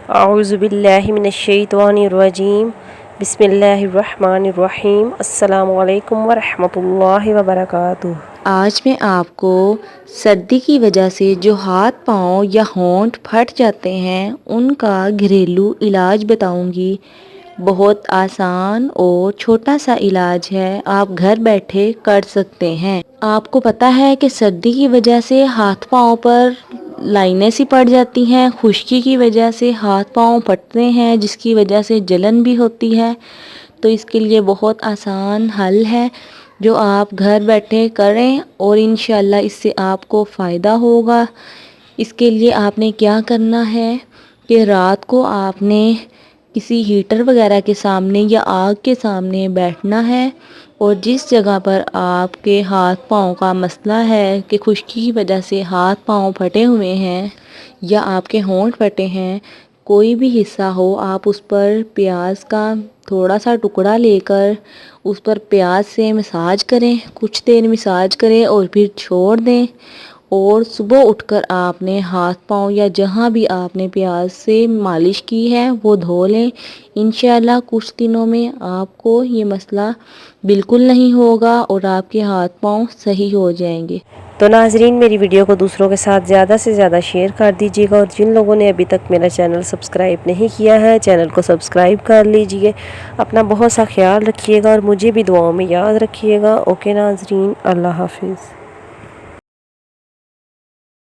اعوذ باللہ من الشیطان الرجیم بسم اللہ الرحمن الرحیم السلام علیکم ورحمۃ اللہ وبرکاتہ۔ آج میں آپ کو سردی کی وجہ سے جو ہاتھ پاؤں یا ہونٹ پھٹ جاتے ہیں ان کا گھریلو علاج بتاؤں گی۔ بہت آسان اور چھوٹا سا علاج ہے، آپ گھر بیٹھے کر سکتے ہیں۔ آپ کو پتہ ہے کہ سردی کی وجہ سے ہاتھ پاؤں پر لائنیں سی پڑ جاتی ہیں، خشکی کی وجہ سے ہاتھ پاؤں پھٹتے ہیں جس کی وجہ سے جلن بھی ہوتی ہے۔ تو اس کے لیے بہت آسان حل ہے جو آپ گھر بیٹھے کریں اور انشاءاللہ اس سے آپ کو فائدہ ہوگا۔ اس کے لیے آپ نے کیا کرنا ہے کہ رات کو آپ نے کسی ہیٹر وغیرہ کے سامنے یا آگ کے سامنے بیٹھنا ہے، اور جس جگہ پر آپ کے ہاتھ پاؤں کا مسئلہ ہے کہ خشکی کی وجہ سے ہاتھ پاؤں پھٹے ہوئے ہیں یا آپ کے ہونٹ پھٹے ہیں، کوئی بھی حصہ ہو، آپ اس پر پیاز کا تھوڑا سا ٹکڑا لے کر اس پر پیاز سے مساج کریں، کچھ دیر مساج کریں اور پھر چھوڑ دیں، اور صبح اٹھ کر آپ نے ہاتھ پاؤں یا جہاں بھی آپ نے پیاز سے مالش کی ہے وہ دھو لیں۔ انشاءاللہ کچھ دنوں میں آپ کو یہ مسئلہ بالکل نہیں ہوگا اور آپ کے ہاتھ پاؤں صحیح ہو جائیں گے۔ تو ناظرین، میری ویڈیو کو دوسروں کے ساتھ زیادہ سے زیادہ شیئر کر دیجیے گا، اور جن لوگوں نے ابھی تک میرا چینل سبسکرائب نہیں کیا ہے چینل کو سبسکرائب کر لیجیے۔ اپنا بہت سا خیال رکھیے گا اور مجھے بھی دعاؤں میں یاد رکھیے گا۔ اوکے ناظرین، اللہ حافظ۔